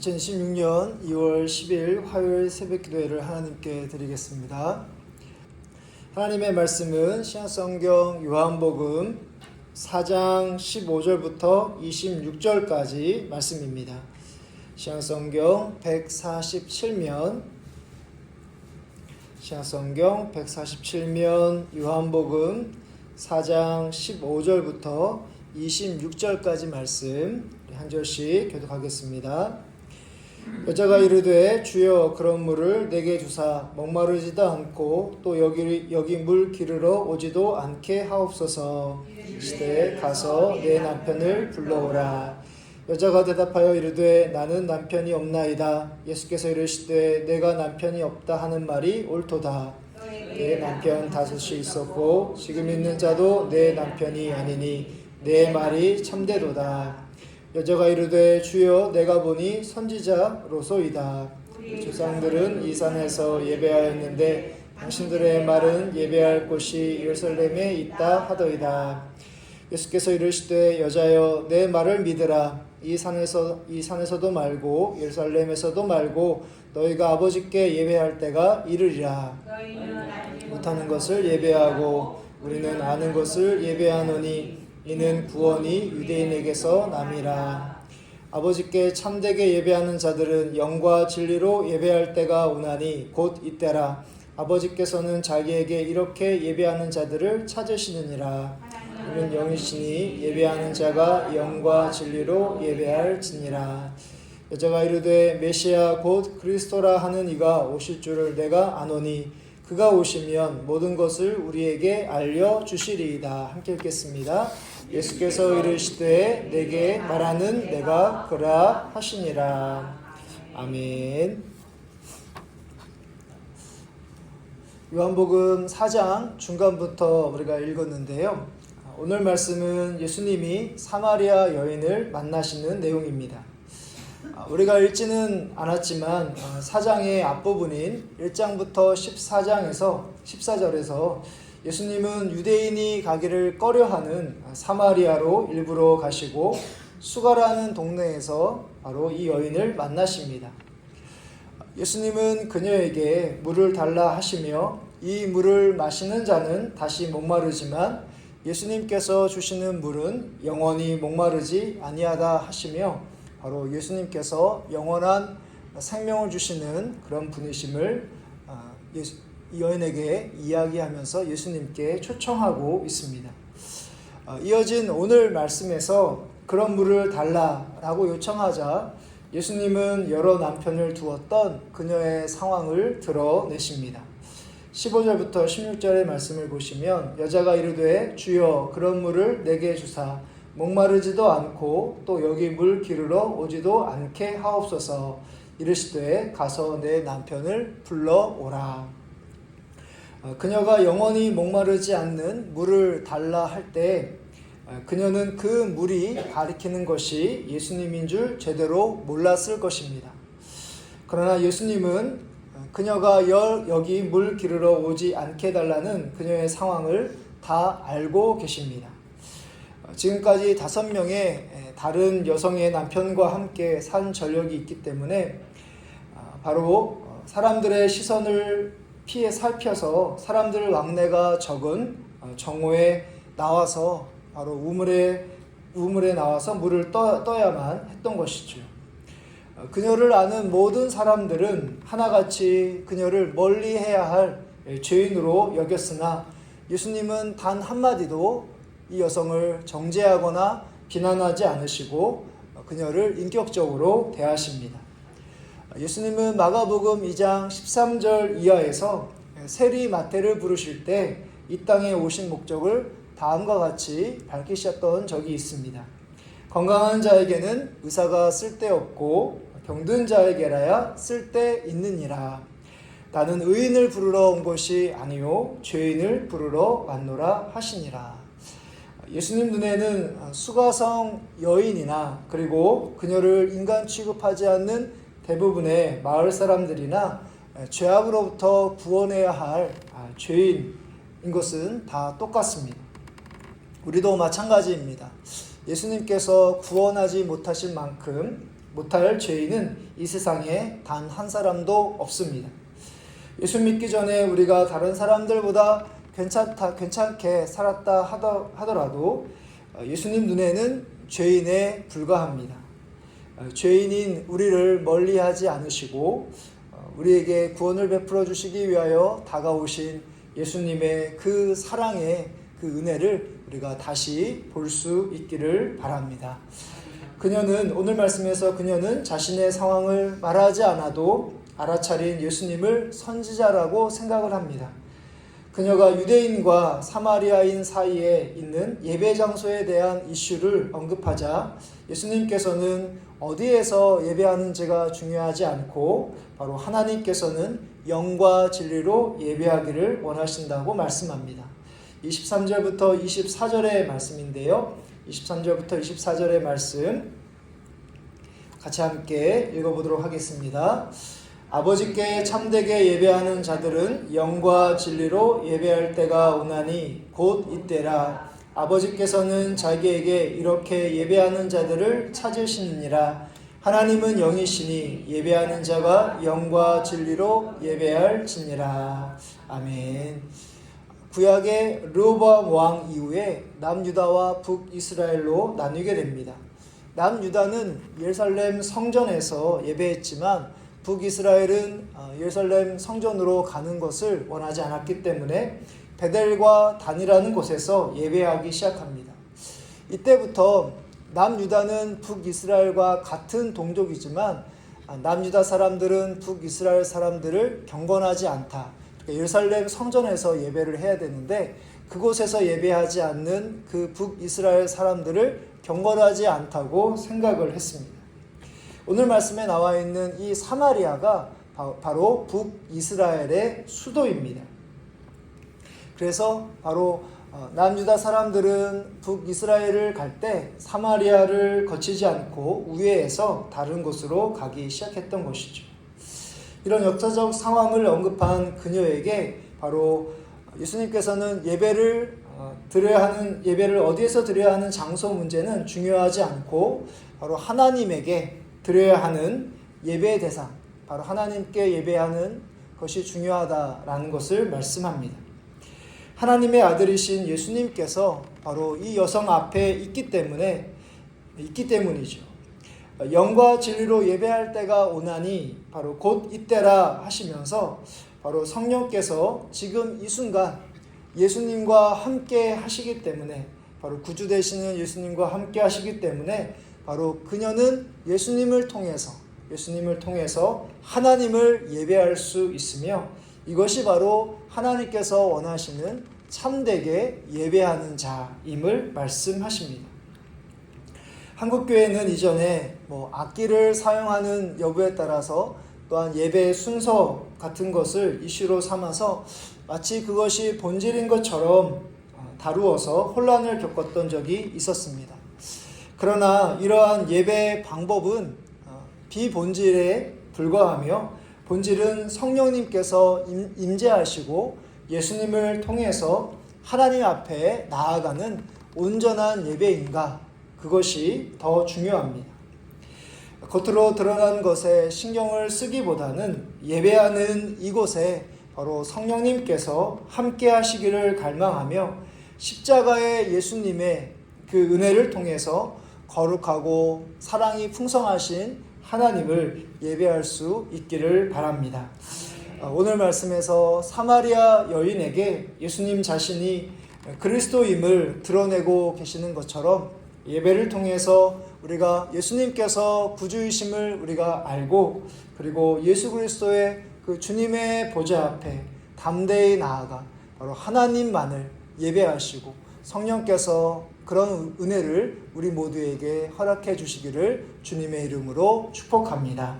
2026년 2월 10일 화요일 새벽 기도회를 하나님께 드리겠습니다. 하나님의 말씀은 신약성경 요한복음 4장 15절부터 26절까지 말씀입니다. 신약성경 147면 요한복음 4장 15절부터 26절까지 말씀 한 절씩 교독하겠습니다. 여자가 이르되 주여 그런 물을 내게 주사 목마르지도 않고 또 여기 물 기르러 오지도 않게 하옵소서. 시대에 가서 내 남편을 불러오라. 여자가 대답하여 이르되 나는 남편이 없나이다. 예수께서 이르시되 내가 남편이 없다 하는 말이 옳도다. 내 남편 다섯이 있었고 지금 있는 자도 내 남편이 아니니 내 말이 참되도다. 여자가 이르되 주여 내가 보니 선지자로소이다. 조상들은 이 산에서 예배하였는데 당신들의 말은 예배할 곳이 예루살렘에 있다 하더이다. 예수께서 이르시되 여자여 내 말을 믿으라. 이 산에서도 말고 예루살렘에서도 말고 너희가 아버지께 예배할 때가 이르리라. 못하는 것을 예배하고 우리는 아는 것을 예배하노니 이는 구원이 유대인에게서 남이라. 아버지께 참되게 예배하는 자들은 영과 진리로 예배할 때가 오나니 곧 이때라. 아버지께서는 자기에게 이렇게 예배하는 자들을 찾으시느니라. 이는 영이시니 예배하는 자가 영과 진리로 예배할지니라. 여자가 이르되 메시아 곧 그리스도라 하는 이가 오실 줄을 내가 아노니 그가 오시면 모든 것을 우리에게 알려주시리이다. 함께 읽겠습니다. 예수께서 이르시되 내게 말하는 내가 그라 하시니라. 아멘. 요한복음 4장 중간부터 우리가 읽었는데요. 오늘 말씀은 예수님이 사마리아 여인을 만나시는 내용입니다. 우리가 읽지는 않았지만 4장의 앞부분인 1장부터 14절에서 예수님은 유대인이 가기를 꺼려하는 사마리아로 일부러 가시고 수가라는 동네에서 바로 이 여인을 만나십니다. 예수님은 그녀에게 물을 달라 하시며 이 물을 마시는 자는 다시 목마르지만 예수님께서 주시는 물은 영원히 목마르지 아니하다 하시며 바로 예수님께서 영원한 생명을 주시는 그런 분이심을 이 여인에게 이야기하면서 예수님께 초청하고 있습니다. 이어진 오늘 말씀에서 그런 물을 달라라고 요청하자 예수님은 여러 남편을 두었던 그녀의 상황을 드러내십니다. 15절부터 16절의 말씀을 보시면 여자가 이르되 주여 그런 물을 내게 주사 목마르지도 않고 또 여기 물 기르러 오지도 않게 하옵소서. 이르시되 가서 내 남편을 불러오라. 그녀가 영원히 목마르지 않는 물을 달라 할 때 그녀는 그 물이 가리키는 것이 예수님인 줄 제대로 몰랐을 것입니다. 그러나 예수님은 그녀가 여기 물 기르러 오지 않게 달라는 그녀의 상황을 다 알고 계십니다. 지금까지 5명의 다른 여성의 남편과 함께 산 전력이 있기 때문에 바로 사람들의 시선을 피해 살펴서 사람들 왕래가 적은 정오에 나와서 바로 우물에 나와서 물을 떠야만 했던 것이죠. 그녀를 아는 모든 사람들은 하나같이 그녀를 멀리해야 할 죄인으로 여겼으나 예수님은 단 한마디도 이 여성을 정죄하거나 비난하지 않으시고 그녀를 인격적으로 대하십니다. 예수님은 마가복음 2장 13절 이하에서 세리 마태를 부르실 때 이 땅에 오신 목적을 다음과 같이 밝히셨던 적이 있습니다. 건강한 자에게는 의사가 쓸데없고 병든 자에게라야 쓸데있느니라. 나는 의인을 부르러 온 것이 아니요 죄인을 부르러 왔노라 하시니라. 예수님 눈에는 수가성 여인이나 그리고 그녀를 인간 취급하지 않는 대부분의 마을 사람들이나 죄악으로부터 구원해야 할 죄인인 것은 다 똑같습니다. 우리도 마찬가지입니다. 예수님께서 구원하지 못하신 만큼 못할 죄인은 이 세상에 단 한 사람도 없습니다. 예수 믿기 전에 우리가 다른 사람들보다 괜찮게 살았다 하더라도 예수님 눈에는 죄인에 불과합니다. 죄인인 우리를 멀리하지 않으시고 우리에게 구원을 베풀어 주시기 위하여 다가오신 예수님의 그 사랑의 그 은혜를 우리가 다시 볼 수 있기를 바랍니다. 그녀는 오늘 말씀에서 그녀는 자신의 상황을 말하지 않아도 알아차린 예수님을 선지자라고 생각을 합니다. 그녀가 유대인과 사마리아인 사이에 있는 예배 장소에 대한 이슈를 언급하자 예수님께서는 어디에서 예배하는지가 중요하지 않고 바로 하나님께서는 영과 진리로 예배하기를 원하신다고 말씀합니다. 23절부터 24절의 말씀인데요. 23절부터 24절의 말씀 같이 함께 읽어보도록 하겠습니다. 아버지께 참되게 예배하는 자들은 영과 진리로 예배할 때가 오나니 곧 이때라. 아버지께서는 자기에게 이렇게 예배하는 자들을 찾으시느니라. 하나님은 영이시니 예배하는 자가 영과 진리로 예배할지니라. 아멘. 구약의 르호보암 왕 이후에 남유다와 북이스라엘로 나뉘게 됩니다. 남유다는 예루살렘 성전에서 예배했지만 북이스라엘은 예루살렘 성전으로 가는 것을 원하지 않았기 때문에 베델과 단이라는 곳에서 예배하기 시작합니다. 이때부터 남유다는 북이스라엘과 같은 동족이지만 남유다 사람들은 북이스라엘 사람들을 경건하지 않다. 예루살렘 성전에서 예배를 해야 되는데 그곳에서 예배하지 않는 그 북이스라엘 사람들을 경건하지 않다고 생각을 했습니다. 오늘 말씀에 나와 있는 이 사마리아가 바로 북이스라엘의 수도입니다. 그래서 바로 남유다 사람들은 북이스라엘을 갈 때 사마리아를 거치지 않고 우회해서 다른 곳으로 가기 시작했던 것이죠. 이런 역사적 상황을 언급한 그녀에게 바로 예수님께서는 예배를 어디에서 드려야 하는 장소 문제는 중요하지 않고 바로 하나님에게 드려야 하는 예배의 대상, 바로 하나님께 예배하는 것이 중요하다라는 것을 말씀합니다. 하나님의 아들이신 예수님께서 바로 이 여성 앞에 있기 때문이죠. 영과 진리로 예배할 때가 오나니 바로 곧 이때라 하시면서 바로 성령께서 지금 이 순간 예수님과 함께 하시기 때문에 바로 구주 되시는 예수님과 함께 하시기 때문에 바로 그녀는 예수님을 통해서 하나님을 예배할 수 있으며 이것이 바로 하나님께서 원하시는 참되게 예배하는 자임을 말씀하십니다. 한국교회는 이전에 악기를 사용하는 여부에 따라서 또한 예배의 순서 같은 것을 이슈로 삼아서 마치 그것이 본질인 것처럼 다루어서 혼란을 겪었던 적이 있었습니다. 그러나 이러한 예배의 방법은 비본질에 불과하며 본질은 성령님께서 임재하시고 예수님을 통해서 하나님 앞에 나아가는 온전한 예배인가, 그것이 더 중요합니다. 겉으로 드러난 것에 신경을 쓰기보다는 예배하는 이곳에 바로 성령님께서 함께 하시기를 갈망하며 십자가의 예수님의 그 은혜를 통해서 거룩하고 사랑이 풍성하신 하나님을 예배할 수 있기를 바랍니다. 오늘 말씀에서 사마리아 여인에게 예수님 자신이 그리스도임을 드러내고 계시는 것처럼 예배를 통해서 우리가 예수님께서 구주이심을 우리가 알고 그리고 예수 그리스도의 그 주님의 보좌 앞에 담대히 나아가 바로 하나님만을 예배하시고 성령께서 그런 은혜를 우리 모두에게 허락해 주시기를 주님의 이름으로 축복합니다.